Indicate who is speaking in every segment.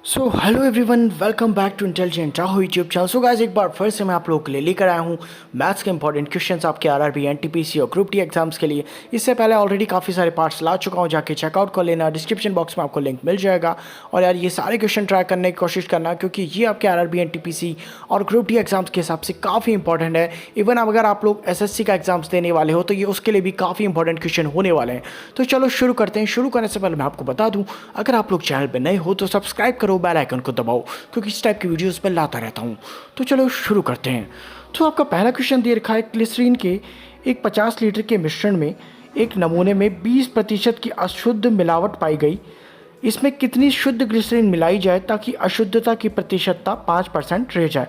Speaker 1: So hello everyone, welcome back to intelligent Rahu YouTube channel. So guys, एक बार फिर से मैं आप लोगों के लिए लेकर आया हूँ मैथ्स के इंपॉर्टेंट क्वेश्चंस आपके आरआरबी, एनटीपीसी और ग्रुप डी एग्जाम्स के लिए। इससे पहले ऑलरेडी काफ़ी सारे पार्ट्स ला चुका हूँ, जाके चेकआउट कर लेना। डिस्क्रिप्शन बॉक्स में आपको लिंक मिल जाएगा। और यार ये सारे क्वेश्चन ट्राई करने की कोशिश करना, क्योंकि ये आपके आरआरबी, एनटीपीसी और ग्रुप डी एग्जाम्स के हिसाब से काफ़ी इंपॉर्टेंट है। इवन अगर आप लोग एसएससी का एग्जाम्स देने वाले हो तो ये उसके लिए भी काफ़ी इंपॉर्टेंट क्वेश्चन होने वाले हैं। तो चलो शुरू करते हैं। शुरू करने से पहले मैं आपको बता दूँ, अगर आप लोग चैनल पर नए हो तो सब्सक्राइब करो, बेल आइकन को दबाओ, क्योंकि इस टाइप की वीडियोस में लाता रहता हूँ। तो चलो शुरू करते हैं। तो आपका पहला क्वेश्चन दे रखा है, ग्लिसरीन के एक 50 लीटर के मिश्रण में एक नमूने में 20% की अशुद्ध मिलावट पाई गई। इसमें कितनी शुद्ध ग्लिसरीन मिलाई जाए ताकि अशुद्धता की प्रतिशतता 5% रह जाए।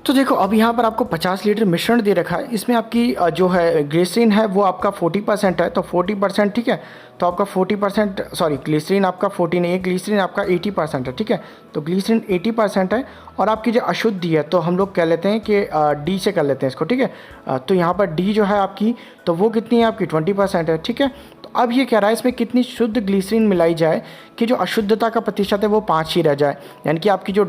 Speaker 1: तो देखो, अब यहाँ पर आपको 50 लीटर मिश्रण दे रखा है। इसमें आपकी जो है ग्लिसरीन है वो आपका 40% है, तो 40%, ठीक है। तो आपका 40%, सॉरी, ग्लिसरीन आपका 40 नहीं है, ग्लिसरीन आपका 80% है, ठीक है। तो ग्लिसरीन 80% है। और आपकी जो अशुद्धि है तो हम लोग कह लेते हैं कि डी से कर लेते हैं इसको, ठीक है। तो यहाँ पर डी जो है आपकी, तो वो कितनी है आपकी 20% है, ठीक है। तो अब ये कह रहा है इसमें कितनी शुद्ध ग्लिसरीन मिलाई जाए कि जो अशुद्धता का प्रतिशत है वो 5 ही रह जाए। यानी कि आपकी जो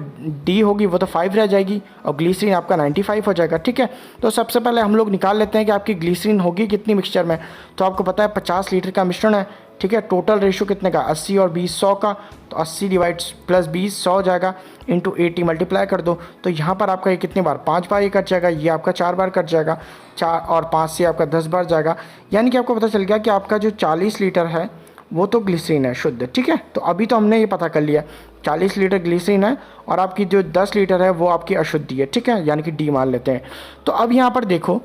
Speaker 1: डी होगी वो तो 5 रह जाएगी और ग्लिसरीन आपका 95 हो जाएगा, ठीक है। तो सबसे पहले हम लोग निकाल लेते हैं कि आपकी ग्लिसरीन होगी कितनी मिक्सचर में। तो आपको पता है 50 लीटर का मिश्रण है, ठीक है। टोटल रेशो कितने का, 80 और 20 100 का। तो 80 डिवाइड प्लस 20 100 हो जाएगा, इंटू 80 मल्टीप्लाई कर दो। तो यहाँ पर आपका ये कितनी बार, 5 बार ये कट जाएगा, ये आपका 4 बार कट जाएगा, 4 और 5 से आपका 10 बार जाएगा। यानी कि आपको पता चल गया कि आपका जो 40 लीटर है वो तो ग्लिसरीन है शुद्ध, ठीक है। तो अभी तो हमने ये पता कर लिया 40 लीटर ग्लिसरीन है और आपकी जो 10 लीटर है वो आपकी अशुद्धि है, ठीक है, यानी कि डी मान लेते हैं। तो अब यहाँ पर देखो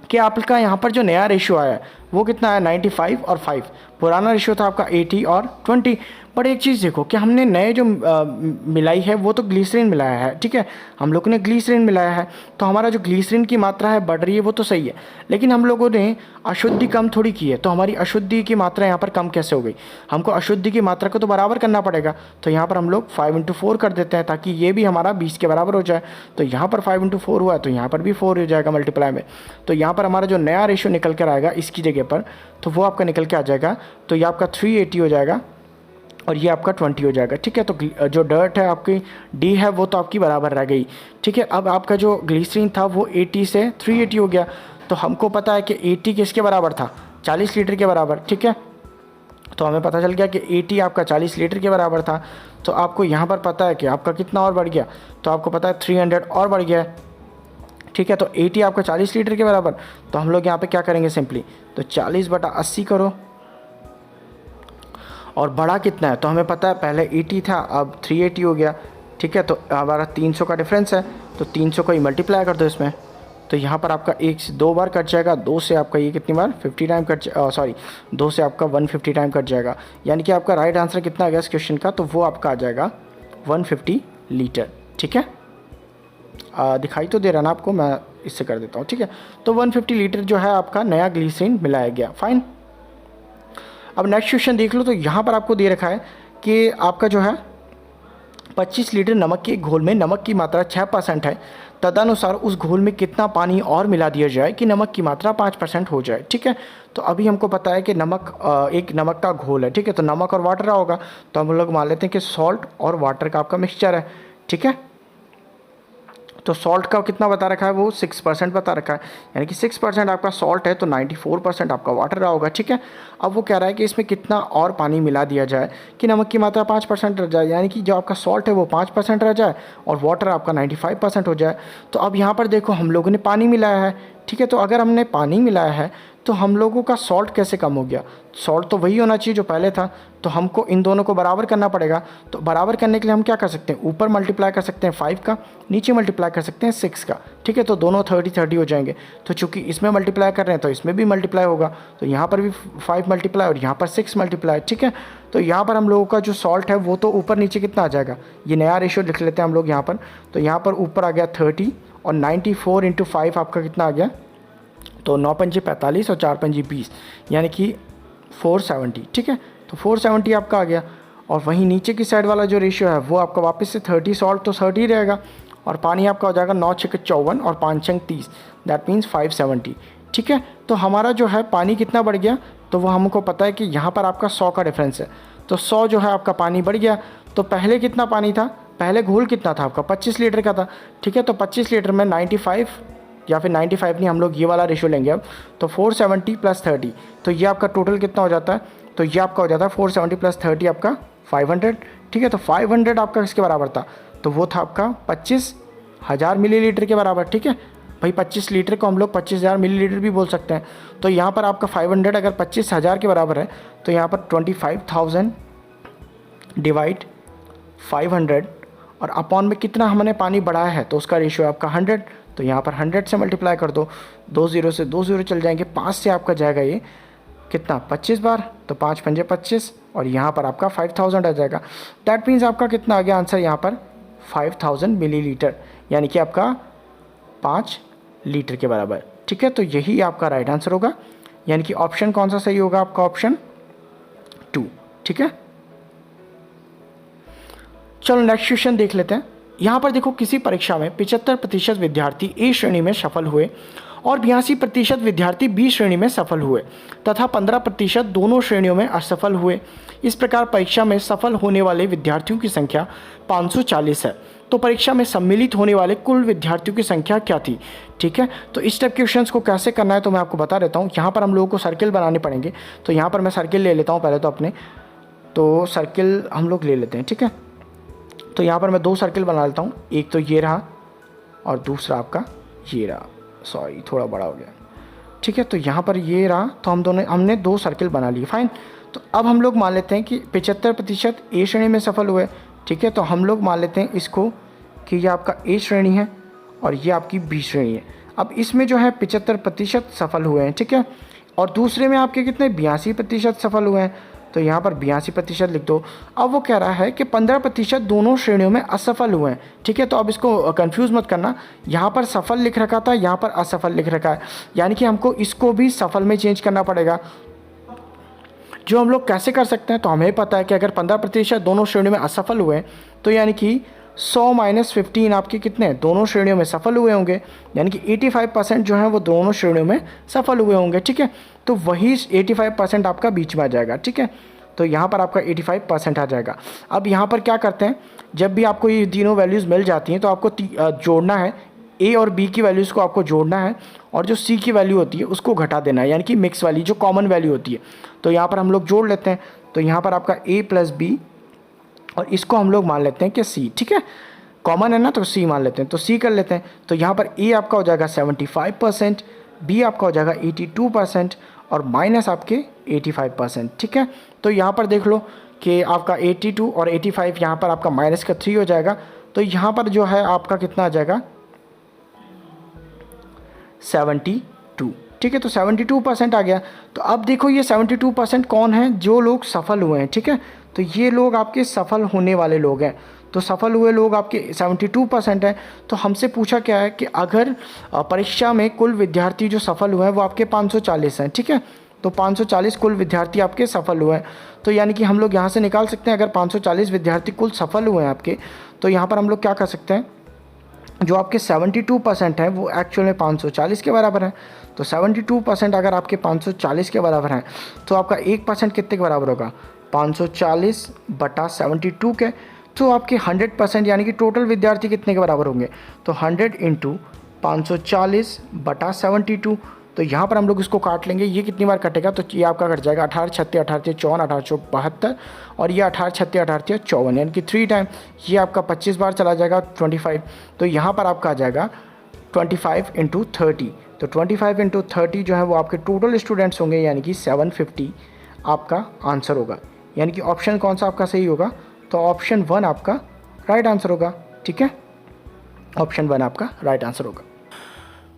Speaker 1: कि आपका यहाँ पर जो नया रेशियो आया है वो कितना है, 95 और 5। पुराना रेशियो था आपका 80 और 20। बट एक चीज़ देखो कि हमने नए जो मिलाई है वो तो ग्लिसरीन मिलाया है, ठीक है। हम लोगों ने ग्लिसरीन मिलाया है, तो हमारा जो ग्लिसरीन की मात्रा है बढ़ रही है, वो तो सही है। लेकिन हम लोगों ने अशुद्धि कम थोड़ी की है, तो हमारी अशुद्धि की मात्रा यहाँ पर कम कैसे हो गई। हमको अशुद्धि की मात्रा को तो बराबर करना पड़ेगा। तो यहाँ पर हम लोग 5 × 4 कर देते हैं, ताकि ये भी हमारा 20 के बराबर हो जाए। तो यहाँ पर 5 × 4 हुआ, तो यहाँ पर भी 4 हो जाएगा मल्टीप्लाई में। तो यहाँ पर हमारा जो नया रेशियो निकल कर आएगा इसकी जगह पर, तो वो आपका निकल के आ जाएगा। तो ये आपका 380 हो जाएगा और ये आपका 20 हो जाएगा, ठीक है। तो जो डर्ट है आपकी डी है वो तो आपकी बराबर रह गई, ठीक है। अब आपका जो ग्लिसरीन था वो 80 से 380 हो गया। तो हमको पता है कि 80 किसके बराबर था, 40 लीटर के बराबर, ठीक है। तो हमें पता चल गया कि 80 आपका 40 लीटर के बराबर था। तो आपको यहाँ पर पता है कि आपका कितना और बढ़ गया, तो आपको पता है 300 और बढ़ गया है, ठीक है। तो 80 आपका 40 लीटर के बराबर। तो हम लोग यहाँ पे क्या करेंगे, सिंपली तो 40/80 करो। और बड़ा कितना है, तो हमें पता है पहले 80 था, अब 380 हो गया, ठीक है। तो हमारा 300 का डिफरेंस है, तो 300 को ही मल्टीप्लाई कर दो इसमें। तो यहाँ पर आपका 1 से 2 बार कट जाएगा, 2 से आपका ये कितनी बार 50 टाइम कट, सॉरी 2 से आपका 150 टाइम कट जाएगा। यानी कि आपका राइट आंसर कितना आ गया इस क्वेश्चन का, तो वो आपका आ जाएगा 150 लीटर, ठीक है। दिखाई तो दे रहा ना आपको, मैं इससे कर देता हूँ, ठीक है। तो 150 लीटर जो है आपका नया ग्लिसरीन मिलाया गया, फाइन। अब नेक्स्ट क्वेश्चन देख लो। तो यहाँ पर आपको दे रखा है कि आपका जो है 25 लीटर नमक के घोल में नमक की मात्रा 6% है। तदनुसार उस घोल में कितना पानी और मिला दिया जाए कि नमक की मात्रा 5% हो जाए, ठीक है। तो अभी हमको पता है कि नमक एक नमक का घोल है, ठीक है। तो नमक और वाटर रहा होगा, तो हम लोग मान लेते हैं कि सॉल्ट और वाटर का आपका मिक्सचर है, ठीक है। तो सॉल्ट का कितना बता रखा है, वो 6% बता रखा है। यानी कि 6% आपका सॉल्ट है, तो 94% आपका वाटर रहा होगा, ठीक है। अब वो कह रहा है कि इसमें कितना और पानी मिला दिया जाए कि नमक की मात्रा 5% रह जाए। यानी कि जो आपका सॉल्ट है वो 5% रह जाए और वाटर आपका 95% हो जाए। तो अब यहाँ पर देखो हम लोगों ने पानी मिलाया है, ठीक है। तो अगर हमने पानी मिलाया है तो हम लोगों का सॉल्ट कैसे कम हो गया, सॉल्ट तो वही होना चाहिए जो पहले था। तो हमको इन दोनों को बराबर करना पड़ेगा। तो बराबर करने के लिए हम क्या कर सकते हैं, ऊपर मल्टीप्लाई कर सकते हैं 5 का, नीचे मल्टीप्लाई कर सकते हैं 6 का, ठीक है। तो दोनों 30 हो जाएंगे। तो चूंकि इसमें मल्टीप्लाई कर रहे हैं तो इसमें भी मल्टीप्लाई होगा, तो यहाँ पर भी 5 मल्टीप्लाई और यहाँ पर 6 मल्टीप्लाई, ठीक है। तो यहाँ पर हम लोगों का जो सॉल्ट है वो तो ऊपर नीचे कितना आ जाएगा, ये नया रेशियो लिख लेते हैं हम लोग यहाँ पर। तो यहाँ पर ऊपर आ गया 30 और 94 × 5 आपका कितना आ गया, तो 9 पंजे 45 और 4 पंजे 20, यानी कि 470, ठीक है। तो 470 आपका आ गया। और वहीं नीचे की साइड वाला जो रेशियो है वो आपका वापस से 30 सॉल्ट तो 30 रहेगा और पानी आपका हो जाएगा 9 × 6 = 54 और 5 × 30, दैट मीन्स 570, ठीक है। तो हमारा जो है पानी कितना बढ़ गया, तो वो हमको पता है कि यहाँ पर आपका 100 का डिफरेंस है। तो 100 जो है आपका पानी बढ़ गया। तो पहले कितना पानी था, पहले घोल कितना था आपका 25 लीटर का था, ठीक है। तो 25 लीटर में 95 या फिर 95 नहीं, हम लोग ये वाला रेशो लेंगे अब, तो 470 + 30, तो ये आपका टोटल कितना हो जाता है, तो ये आपका हो जाता है 470 + 30 आपका 500, ठीक है। तो 500 आपका किसके बराबर था, तो वो था आपका 25,000 मिलीलीटर के बराबर, ठीक है भाई। 25 लीटर को हम लोग 25,000 मिलीलीटर भी बोल सकते हैं। तो यहाँ पर आपका 500 अगर 25,000 के बराबर है, तो यहाँ पर 25,000 डिवाइड 500 और अपॉन में कितना हमने पानी बढ़ाया है, तो उसका रेशियो आपका 100, तो यहाँ पर 100 से मल्टीप्लाई कर दो, 2 0 से 2 0 चल जाएंगे, 5 से आपका जाएगा ये कितना 25 बार, तो 5 पंजे 25 और यहाँ पर आपका 5,000 आ जाएगा। दैट मीन्स आपका कितना आ गया आंसर यहाँ पर 5,000 मिलीलीटर, यानी कि आपका 5 लीटर के बराबर, ठीक है। तो यही आपका राइट आंसर होगा, यानी कि ऑप्शन कौन सा सही होगा आपका, ऑप्शन 2, ठीक है। चलो नेक्स्ट क्वेश्चन देख लेते हैं। यहाँ पर देखो, किसी परीक्षा में 75% विद्यार्थी ए श्रेणी में सफल हुए और 82% विद्यार्थी बी श्रेणी में सफल हुए तथा 15% दोनों श्रेणियों में असफल हुए। इस प्रकार परीक्षा में सफल होने वाले विद्यार्थियों की संख्या 540 है। तो परीक्षा में सम्मिलित होने वाले कुल विद्यार्थियों की संख्या क्या थी, ठीक है। तो इस टाइप के क्वेश्चंस को कैसे करना है तो मैं आपको बता देता हूँ। यहाँ पर हम लोगों को सर्किल बनाने पड़ेंगे, तो यहाँ पर मैं सर्किल ले लेता हूँ पहले तो अपने, तो सर्किल हम लोग ले लेते हैं, ठीक है। तो यहाँ पर मैं 2 सर्किल बना लेता हूँ, एक तो ये रहा और दूसरा आपका ये रहा, सॉरी थोड़ा बड़ा हो गया, ठीक है। तो यहाँ पर ये रहा, तो हमने 2 सर्किल बना लिए, फाइन। तो अब हम लोग मान लेते हैं कि 75% ए श्रेणी में सफल हुए, ठीक है। तो हम लोग मान लेते हैं इसको कि ये आपका ए श्रेणी है और ये आपकी बी श्रेणी है। अब इसमें जो है 75% सफल हुए हैं, ठीक है, और दूसरे में आपके कितने 82% सफल हुए हैं, तो यहाँ पर 82% लिख दो। अब वो कह रहा है कि 15% दोनों श्रेणियों में असफल हुए हैं, ठीक है। तो अब इसको कंफ्यूज मत करना, यहाँ पर सफल लिख रखा था, यहाँ पर असफल लिख रखा है, यानी कि हमको इसको भी सफल में चेंज करना पड़ेगा। जो हम लोग कैसे कर सकते हैं, तो हमें पता है कि अगर 15% दोनों श्रेणियों में असफल हुए हैं, तो यानी कि 100 - 15 आपके कितने दोनों श्रेणियों में सफल हुए होंगे, यानी कि 85% जो है वो दोनों श्रेणियों में सफल हुए होंगे, ठीक है। तो वही 85% आपका बीच में आ जाएगा, ठीक है। तो यहाँ पर आपका 85% आ जाएगा। अब यहाँ पर क्या करते हैं, जब भी आपको ये तीनों वैल्यूज़ मिल जाती हैं तो आपको जोड़ना है, ए और बी की वैल्यूज़ को आपको जोड़ना है और जो सी की वैल्यू होती है उसको घटा देना है, यानी कि मिक्स वाली जो कॉमन वैल्यू होती है। तो यहाँ पर हम लोग जोड़ लेते हैं, तो यहाँ पर आपका ए + बी और इसको हम लोग मान लेते हैं कि सी, ठीक है, कॉमन है ना, तो सी मान लेते हैं, तो सी कर लेते हैं। तो यहाँ पर ए आपका हो जाएगा 75%, बी आपका हो जाएगा 82% और माइनस आपके 85%, ठीक है। तो यहाँ पर देख लो कि आपका 82 और 85 यहाँ पर आपका -3 हो जाएगा, तो यहाँ पर जो है आपका कितना आ जाएगा 72, ठीक है। तो 72% आ गया। तो अब देखो ये 72% कौन है, जो लोग सफल हुए हैं, ठीक है। तो ये लोग आपके सफल होने वाले लोग हैं, तो सफल हुए लोग आपके 72% हैं। तो हमसे पूछा क्या है कि अगर परीक्षा में कुल विद्यार्थी जो सफल हुए हैं वो आपके 540 हैं, ठीक है। तो 540 कुल विद्यार्थी आपके सफल हुए हैं, तो यानी कि हम लोग यहाँ से निकाल सकते हैं, अगर 540 विद्यार्थी कुल सफल हुए हैं आपके, तो यहाँ पर हम लोग क्या कर सकते हैं, जो आपके 72% है वो एक्चुअल में 540 के बराबर है। तो 72% अगर आपके 540 के बराबर हैं, तो आपका 1% कितने के बराबर होगा, 540/72 के, तो आपके 100% यानी कि टोटल विद्यार्थी कितने के बराबर होंगे, तो 100 × 540/72। तो यहाँ पर हम लोग इसको काट लेंगे, ये कितनी बार कटेगा, तो ये आपका कट जाएगा 18 × 6 = 18 × 54 = 1872 और ये 18 × 6 = 18 × 54, यानी कि 3 टाइम ये आपका 25 बार चला जाएगा 25। तो यहाँ पर आपका आ जाएगा 25 × 30, तो 25 × 30 जो है वो आपके टोटल स्टूडेंट्स होंगे, यानी कि 750 आपका आंसर होगा। यानी कि ऑप्शन कौन सा आपका सही होगा, तो ऑप्शन 1 आपका राइट आंसर होगा, ठीक है। ऑप्शन 1 आपका राइट आंसर होगा।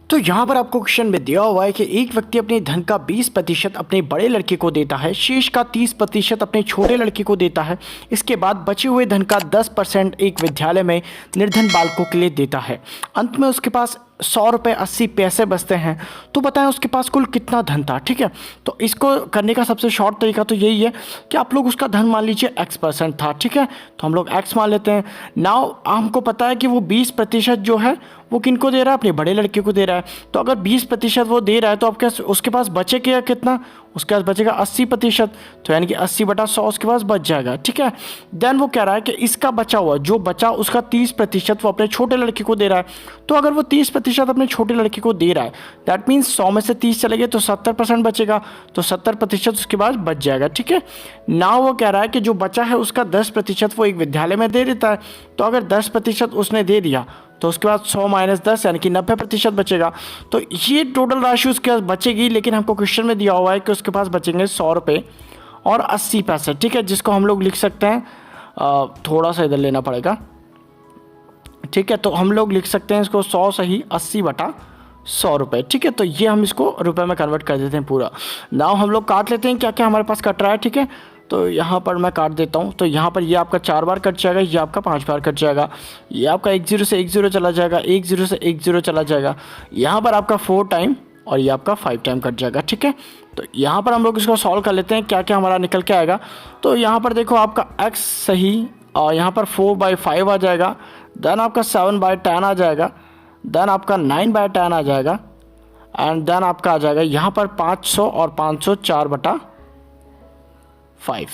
Speaker 1: तो यहाँ पर आपको क्वेश्चन में दिया हुआ है कि एक व्यक्ति अपने धन का 20% अपने बड़े लड़के को देता है, शेष का 30% अपने छोटे लड़के को देता है। इसके बाद बचे हुए धन का 10% एक विद्यालय में निर्धन बालकों के लिए देता है। अंत में उसके पास 100 रुपये 80 पैसे बचते हैं। तो बताएं उसके पास कुल कितना धन था, ठीक है। तो इसको करने का सबसे शॉर्ट तरीका तो यही है कि आप लोग उसका धन मान लीजिए X% था, ठीक है। तो हम लोग X मान लेते हैं। नाउ हमको पता है कि वो 20% जो है वो किन को दे रहा है, अपने बड़े लड़के को दे रहा है। तो अगर 20% वो दे रहा है तो आपके उसके पास बचेगा कितना, उसके पास बचेगा 80%। तो यानी कि 80/100 उसके पास बच जाएगा, ठीक है। देन वो कह रहा है कि इसका बचा हुआ जो बचा उसका 30% वो अपने छोटे लड़के को दे रहा है। तो अगर वो 30% अपने छोटे लड़के को दे रहा है, दैट मीन्स 100 में से 30 चले गए तो 70% बचेगा, तो 70% उसके पास बच जाएगा, ठीक है। नाउ वो कह रहा है कि जो बचा है उसका 10% वो एक विद्यालय में दे देता है। तो अगर 10% उसने दे दिया तो उसके बाद 100 - 10 यानी कि 90% बचेगा। तो ये टोटल राशि उसके पास बचेगी, लेकिन हमको क्वेश्चन में दिया हुआ है कि उसके पास बचेंगे 100 रुपये और 80 पैसे, ठीक है, जिसको हम लोग लिख सकते हैं, थोड़ा सा इधर लेना पड़ेगा, ठीक है। तो हम लोग लिख सकते हैं इसको 100 सही 80/100 रुपये, ठीक है। तो ये हम इसको रुपए में कन्वर्ट कर देते हैं पूरा। नाउ हम लोग काट लेते हैं क्या क्या हमारे पास कट रहा है, ठीक है। तो यहाँ पर मैं काट देता हूँ। तो यहाँ पर ये आपका 4 बार कट जाएगा, ये आपका 5 बार कट जाएगा, ये आपका 1 0 से 1 0 चला जाएगा, 1 0 से 1 0 चला जाएगा, यहाँ पर आपका 4 टाइम और ये आपका 5 टाइम कट जाएगा, ठीक है। तो यहाँ पर हम लोग इसको सॉल्व कर लेते हैं क्या क्या हमारा निकल के आएगा। तो यहाँ पर देखो आपका x सही और यहाँ पर 4/5 आ जाएगा, देन आपका 7/10 आ जाएगा, देन आपका 9/10 आ जाएगा, एंड देन आपका आ जाएगा यहाँ पर 500 और 500 4/5।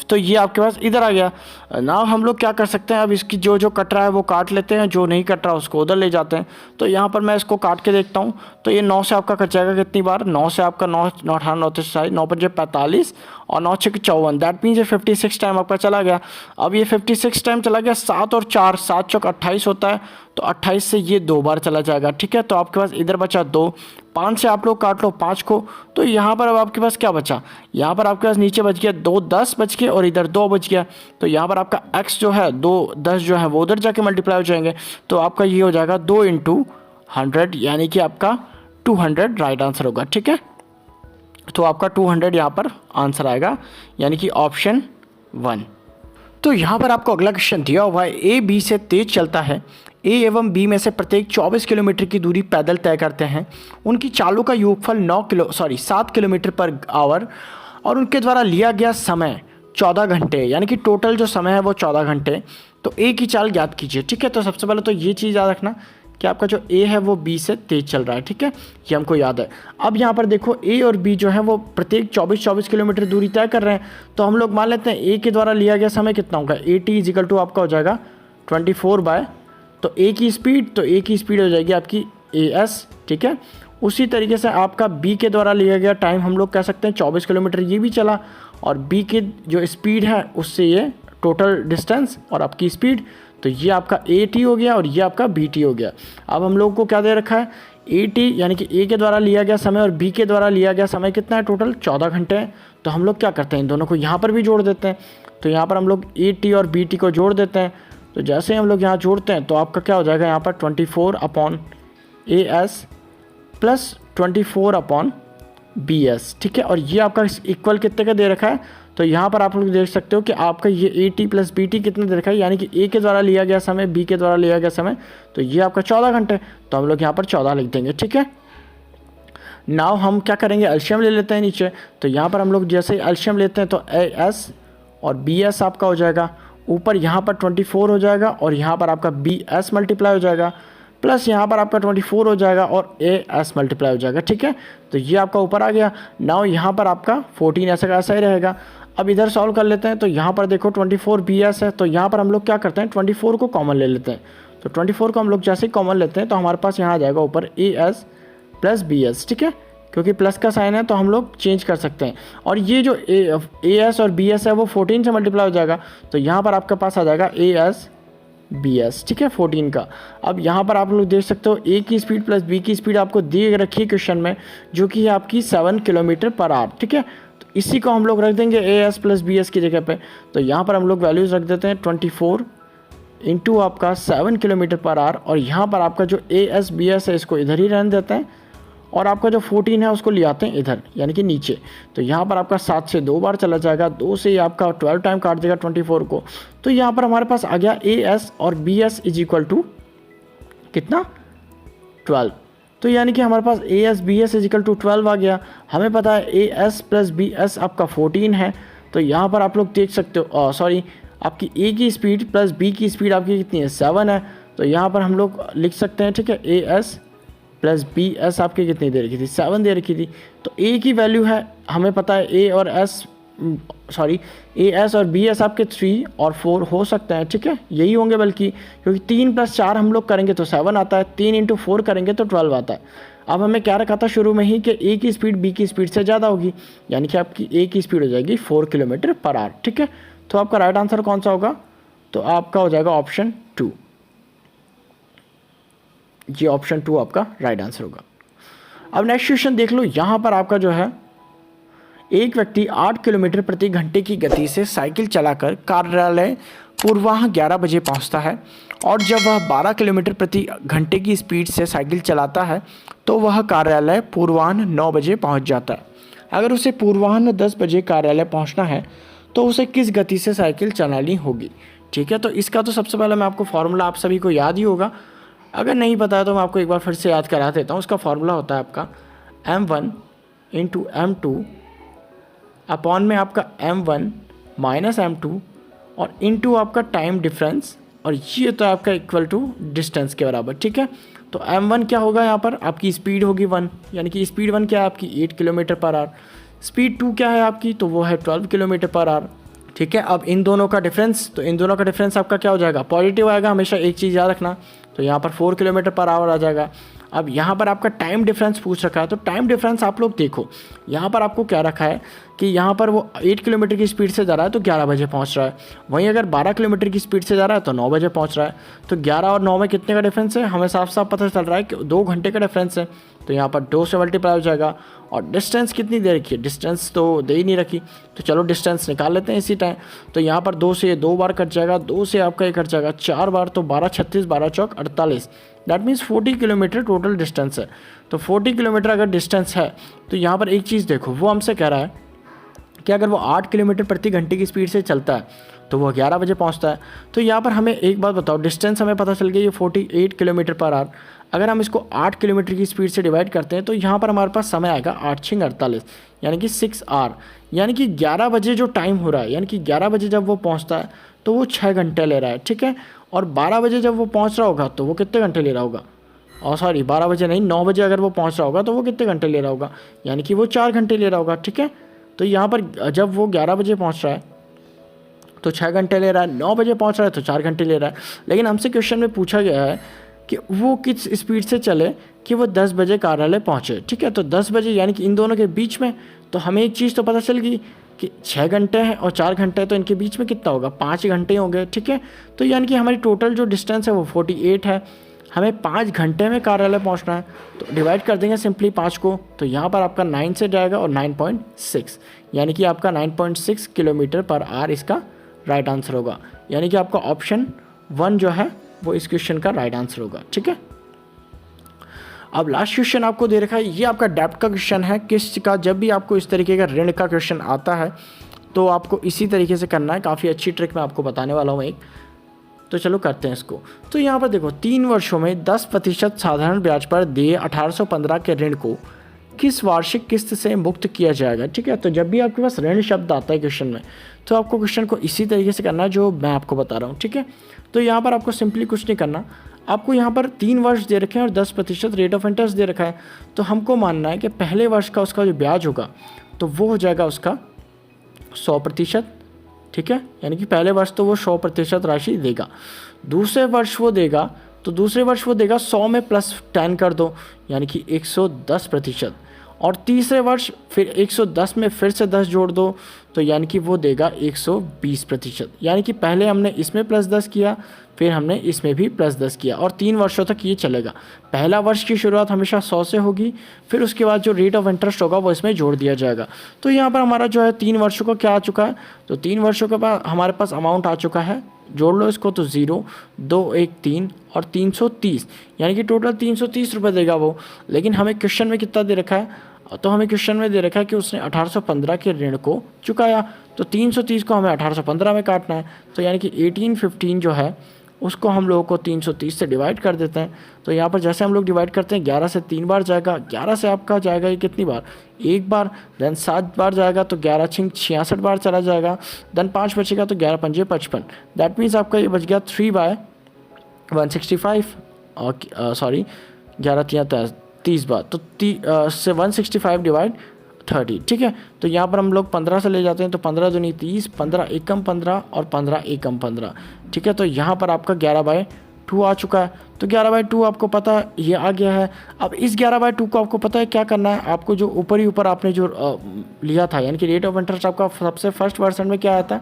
Speaker 1: तो ये आपके पास इधर आ गया। नाउ हम लोग क्या कर सकते हैं, अब इसकी जो जो कट रहा है वो काट लेते हैं, जो नहीं कट रहा उसको उधर ले जाते हैं। तो यहाँ पर मैं इसको काट के देखता हूँ। तो ये 9 से आपका कट जाएगा कितनी बार, 9 से आपका 9 9 18 9 9 5 45 और 9 6 54, दैट मीन्स ये 56 टाइम आपका चला गया। अब ये 56 टाइम चला गया, 7 और 4 7 चौक 28 होता है, तो 28 से ये 2 बार चला जाएगा, ठीक है। तो आपके पास इधर बचा 2, 5 से आप लोग काट लो 5 को। तो यहाँ पर अब आपके पास क्या बचा, यहाँ पर आपके पास नीचे बच गया 2 10 बच के और इधर 2 बच गया। तो यहाँ पर आपका x जो है 2 10 जो है वो उधर जाके मल्टीप्लाई हो जाएंगे। तो आपका ये हो जाएगा 2 × 100 यानी कि आपका 200 राइट आंसर होगा, ठीक है। तो आपका 200 यहाँ पर आंसर आएगा, यानी कि ऑप्शन 1। तो यहाँ पर आपको अगला क्वेश्चन दिया हुआ है, ए बी से तेज चलता है, ए एवं बी में से प्रत्येक 24 किलोमीटर की दूरी पैदल तय करते हैं। उनकी चालों का योगफल 7 किलोमीटर पर आवर और उनके द्वारा लिया गया समय 14 घंटे, यानी कि टोटल जो समय है वो 14 घंटे। तो ए की चाल ज्ञात कीजिए, ठीक है। तो सबसे पहले तो ये चीज़ याद रखना कि आपका जो ए है वो बी से तेज चल रहा है, ठीक है, ये हमको याद है। अब यहाँ पर देखो ए और बी जो है वो प्रत्येक 24 किलोमीटर दूरी तय कर रहे हैं। तो हम लोग मान लेते हैं ए के द्वारा लिया गया समय कितना होगा, AT = आपका हो जाएगा 24 तो ए की स्पीड हो जाएगी आपकी AS, ठीक है। उसी तरीके से आपका बी के द्वारा लिया गया टाइम हम लोग कह सकते हैं 24 किलोमीटर ये भी चला, और बी की जो स्पीड है उससे ये टोटल डिस्टेंस और आपकी स्पीड, तो ये आपका AT हो गया और ये आपका BT हो गया। अब हम लोग को क्या दे रखा है, AT यानी कि ए के द्वारा लिया गया समय और बी के द्वारा लिया गया समय कितना है, टोटल 14 घंटे हैं। तो हम लोग क्या करते हैं, इन दोनों को यहाँ पर भी जोड़ देते हैं। तो यहाँ पर हम लोग AT और BT को जोड़ देते हैं। तो जैसे ही हम लोग यहाँ जोड़ते हैं तो आपका क्या हो जाएगा, यहाँ पर 24/AS + 24/BS, ठीक है। और ये आपका इक्वल कितने का दे रखा है, तो यहाँ पर आप लोग देख सकते हो कि आपका ये AT + BT कितना दे रखा है, यानी कि ए के द्वारा लिया गया समय, बी के द्वारा लिया गया समय, तो ये आपका 14 घंटे। तो हम लोग यहाँ पर 14 लिख देंगे, ठीक है। नाउ हम क्या करेंगे, एलसीएम ले लेते हैं नीचे। तो यहाँ पर हम लोग जैसे एलसीएम लेते हैं तो AS और BS आपका हो जाएगा, ऊपर यहाँ पर 24 हो जाएगा और यहाँ पर आपका BS मल्टीप्लाई हो जाएगा, प्लस यहाँ पर आपका 24 हो जाएगा और AS मल्टीप्लाई हो जाएगा, ठीक है। तो ये आपका ऊपर आ गया। नाउ यहाँ पर आपका 14 ऐसा का ऐसा ही रहेगा। अब इधर सॉल्व कर लेते हैं। तो यहाँ पर देखो 24 BS है, तो यहाँ पर हम लोग क्या करते हैं, 24 को कॉमन ले लेते हैं। तो 24 को हम लोग जैसे ही कॉमन लेते हैं तो हमारे पास यहाँ आ जाएगा ऊपर AS + BS, ठीक है, क्योंकि प्लस का साइन है तो हम लोग चेंज कर सकते हैं। और ये जो AS और BS है वो 14 से मल्टीप्लाई हो जाएगा। तो यहाँ पर आपके पास आ जाएगा AS BS, ठीक है, 14 का। अब यहाँ पर आप लोग देख सकते हो A की स्पीड + B की स्पीड आपको दी रखी है क्वेश्चन में, जो कि है आपकी 7 किलोमीटर पर आवर, ठीक है। तो इसी को हम लोग रख देंगे AS + BS की जगह पे। तो यहाँ पर हम लोग वैल्यूज़ रख देते हैं 24 × आपका 7 किलोमीटर पर आवर, और यहाँ पर आपका जो AS BS है इसको इधर ही रहने देते हैं, और आपका जो 14 है उसको ले आते हैं इधर, यानी कि नीचे। तो यहाँ पर आपका 7 से 2 बार चला जाएगा, 2 से आपका 12 टाइम काट देगा 24 को। तो यहाँ पर हमारे पास आ गया AS और BS = कितना, 12। तो यानी कि हमारे पास AS BS = 12 आ गया। हमें पता है AS + BS आपका 14 है। तो यहाँ पर आप लोग देख सकते हो, सॉरी, आपकी A की स्पीड + B की स्पीड आपकी कितनी है, 7 है। तो यहाँ पर हम लोग लिख सकते हैं, ठीक है, A S plus B S आपकी कितनी दे रखी थी, 7 दे रखी थी। तो ए की वैल्यू है, हमें पता है ए और एस, सॉरी ए एस और बी एस आपके 3 और 4 हो सकते हैं, ठीक है, यही होंगे बल्कि, क्योंकि 3 + 4 हम लोग करेंगे तो 7 आता है, 3 × 4 करेंगे तो 12 आता है। अब हमें क्या रखा था शुरू में ही कि ए की स्पीड बी की स्पीड से ज़्यादा होगी, यानी कि आपकी ए की स्पीड हो जाएगी 4 km/h, ठीक है। तो आपका राइट आंसर कौन सा होगा, तो आपका हो जाएगा ऑप्शन 2, ये ऑप्शन 2 आपका राइट आंसर होगा। अब नेक्स्ट क्वेश्चन देख लो, यहाँ पर आपका जो है, एक व्यक्ति 8 km/घंटे की गति से साइकिल चलाकर कार्यालय पूर्वाह्न 11 बजे पहुँचता है, और जब वह 12 km/घंटे की स्पीड से साइकिल चलाता है तो वह कार्यालय पूर्वाह्न 9 बजे पहुँच जाता है। अगर उसे पूर्वाह्न 10 बजे कार्यालय पहुँचना है तो उसे किस गति से साइकिल चलानी होगी, ठीक है। तो इसका तो सबसे पहले मैं आपको फॉर्मूला आप सभी को याद ही होगा, अगर नहीं पता है तो मैं आपको एक बार फिर से याद करा देता हूँ। उसका फॉर्मूला होता है आपका m1 × m2 अपॉन में आपका m1 - m2 और इनटू आपका टाइम डिफरेंस, और ये तो आपका इक्वल टू डिस्टेंस के बराबर, ठीक है। तो m1 क्या होगा, यहाँ पर आपकी स्पीड होगी 1, यानी कि स्पीड 1 क्या है आपकी 8 km/h। स्पीड 2 क्या है आपकी, तो वो है 12 km/h, ठीक है। अब इन दोनों का डिफरेंस, तो इन दोनों का डिफरेंस आपका क्या हो जाएगा, पॉजिटिव आएगा, हमेशा एक चीज़ याद रखना, तो यहाँ पर 4 km/h आ जाएगा। अब यहाँ पर आपका टाइम डिफरेंस पूछ रखा है, तो टाइम डिफरेंस आप लोग देखो, यहाँ पर आपको क्या रखा है कि यहाँ पर वो 8 किलोमीटर की स्पीड से जा रहा है तो 11 बजे पहुँच रहा है, वहीं अगर 12 किलोमीटर की स्पीड से जा रहा है तो 9 बजे पहुँच रहा है। तो 11 और 9 में कितने का डिफरेंस है, हमें साफ साफ पता चल रहा है कि 2 घंटे का डिफरेंस है, तो यहाँ पर 2 से मल्टीप्लाई हो जाएगा। और डिस्टेंस कितनी दे रखी है, डिस्टेंस तो दे ही नहीं रखी, तो चलो डिस्टेंस निकाल लेते हैं इसी टाइम। तो यहाँ पर 2 से ये 2 बार कट जाएगा, 2 से आपका ये कट जाएगा 4 बार, तो 12 × 36 12 × 4 48, that means 40 kilometre total distance है। तो 40 किलोमीटर अगर डिस्टेंस है तो यहाँ पर एक चीज़ देखो, वो हमसे कह रहा है कि अगर वो 8 km/घंटे की स्पीड से चलता है तो वो 11 बजे पहुँचता है। तो यहाँ पर हमें एक बात बताओ, डिस्टेंस हमें पता चल गया ये 48 km/h, अगर हम इसको 8 किलोमीटर की स्पीड से डिवाइड करते हैं तो यहाँ पर हमारे पास समय आएगा 8 × 48, यानी कि 6 आवर, यानी कि 11 बजे जो टाइम हो रहा है, यानी कि 11 बजे जब वो पहुँचता है तो वो 6 घंटे ले रहा है, ठीक है। और 12 बजे जब वो पहुँच रहा होगा तो वो कितने घंटे ले रहा होगा, और सॉरी 12 बजे नहीं, 9 बजे अगर वो पहुँच रहा होगा तो वो कितने घंटे ले रहा होगा, यानी कि वो 4 घंटे ले रहा होगा, ठीक है। तो यहाँ पर जब वो 11 बजे पहुँच रहा है तो 6 घंटे ले रहा है, 9 बजे पहुँच रहा है तो 4 घंटे ले रहा है। लेकिन हमसे क्वेश्चन में पूछा गया है कि वो किस स्पीड से चले कि वो 10 बजे कार्यालय पहुँचे, ठीक है। तो 10 बजे यानी कि इन दोनों के बीच में, तो हमें एक चीज़ तो पता चल गई कि 6 घंटे हैं और 4 घंटे हैं, तो इनके बीच में कितना होगा, 5 घंटे होंगे, ठीक है। तो यानी कि हमारी टोटल जो डिस्टेंस है वो 48 है, हमें 5 घंटे में कार्यालय पहुंचना है, तो डिवाइड कर देंगे सिंपली 5 को, तो यहाँ पर आपका 9 से जाएगा और 9.6, यानी कि आपका 9.6 km/h इसका राइट आंसर होगा, यानी कि आपका ऑप्शन 1 जो है वो इस क्वेश्चन का राइट आंसर होगा, ठीक है। अब लास्ट क्वेश्चन आपको दे रखा है, ये आपका डेप्थ का क्वेश्चन है, किस का, जब भी आपको इस तरीके का ऋण का क्वेश्चन आता है तो आपको इसी तरीके से करना है। काफ़ी अच्छी ट्रिक मैं आपको बताने वाला हूँ एक, तो चलो करते हैं इसको। तो यहाँ पर देखो, 3 वर्षों में 10% साधारण ब्याज पर दिए 1815 के ऋण को किस वार्षिक किस्त से मुक्त किया जाएगा, ठीक है। तो जब भी आपके पास ऋण शब्द आता है क्वेश्चन में, तो आपको क्वेश्चन को इसी तरीके से करना है जो मैं आपको बता रहा हूँ, ठीक है। तो यहाँ पर आपको सिंपली कुछ नहीं करना, आपको यहाँ पर 3 वर्ष दे रखे हैं और 10% रेट ऑफ इंटरेस्ट दे रखा है, तो हमको मानना है कि पहले वर्ष का उसका जो ब्याज होगा तो वो हो जाएगा उसका 100%, ठीक है, यानी कि पहले वर्ष तो वो 100% राशि देगा। दूसरे वर्ष वो देगा, तो दूसरे वर्ष वो देगा 100 में +10 कर दो, यानी कि 110%, और तीसरे वर्ष फिर 110 में फिर से 10 जोड़ दो, तो यानी कि वो देगा 120%, यानी कि पहले हमने इसमें +10 किया, फिर हमने इसमें भी +10 किया, और 3 वर्षों तक ये चलेगा। पहला वर्ष की शुरुआत हमेशा 100 से होगी, फिर उसके बाद जो रेट ऑफ इंटरेस्ट होगा वो इसमें जोड़ दिया जाएगा। तो यहाँ पर हमारा जो है 3 वर्षों का क्या आ चुका है, तो 3 वर्षों के बाद हमारे पास अमाउंट आ चुका है, जोड़ लो इसको, तो 0 2 1 3 और 330, यानी कि टोटल 330 रुपये देगा वो। लेकिन हमें क्वेश्चन में कितना दे रखा है, तो हमें क्वेश्चन में दे रखा है कि उसने 1815 के ऋण को चुकाया, तो 330 को हमें 1815 में काटना है, तो यानी कि 1815 जो है उसको हम लोगों को 330 से डिवाइड कर देते हैं। तो यहाँ पर जैसे हम लोग डिवाइड करते हैं, 11 से 3 बार जाएगा, 11 से आपका जाएगा ये कितनी बार, 1 बार, देन 7 बार जाएगा तो 11 × 6 66 बार चला जाएगा, देन 5 बचेगा तो 11 × 5 = 55, दैट मीन्स आपका ये बच गया 165 और सॉरी 11 तियाँ 30 बार, तो से 165 डिवाइड 30, ठीक है। तो यहाँ पर हम लोग 15 से ले जाते हैं, तो 15 दूनी 30, 15 एकम 15 और 15 एकम 15, ठीक है। तो यहाँ पर आपका 11/2 आ चुका है। तो 11/2 आपको पता है ये आ गया है। अब इस 11/2 को आपको पता है क्या करना है आपको, जो ऊपर ही ऊपर आपने जो लिया था, यानी कि रेट ऑफ इंटरेस्ट आपका सबसे फर्स्ट वर्सन में क्या आया था,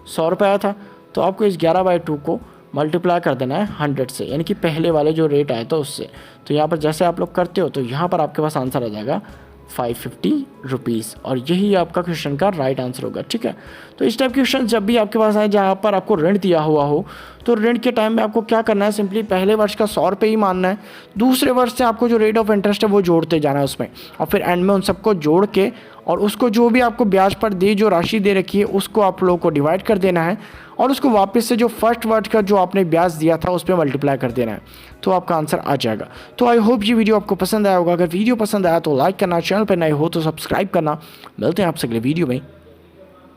Speaker 1: 100 रुपये आया था। तो आपको इस 11/2 को मल्टीप्लाई कर देना है 100 से, यानी कि पहले वाले जो रेट आया था उससे। तो यहाँ पर जैसे आप लोग करते हो तो यहाँ पर आपके पास आंसर आ जाएगा 550 रुपीज़, और यही आपका क्वेश्चन का राइट आंसर होगा, ठीक है। तो इस टाइप के क्वेश्चन जब भी आपके पास आए जहाँ पर आपको ऋण दिया हुआ हो, तो ऋण के टाइम में आपको क्या करना है, सिंपली पहले वर्ष का 100 रुपये ही मानना है, दूसरे वर्ष से आपको जो रेट ऑफ इंटरेस्ट है वो जोड़ते जाना है उसमें, और फिर एंड में उन सबको जोड़ के और उसको जो भी आपको ब्याज पर दे जो राशि दे रखी है उसको आप लोगों को डिवाइड कर देना है, और उसको वापस से जो फर्स्ट वर्ष का जो आपने ब्याज दिया था उस पर मल्टीप्लाई कर देना है, तो आपका आंसर आ जाएगा। तो आई होप ये वीडियो आपको पसंद आया होगा। अगर वीडियो पसंद आया तो लाइक करना, चैनल पर नए हो तो सब्सक्राइब करना। मिलते हैं आपसे अगले वीडियो में,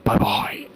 Speaker 1: बाय बाय।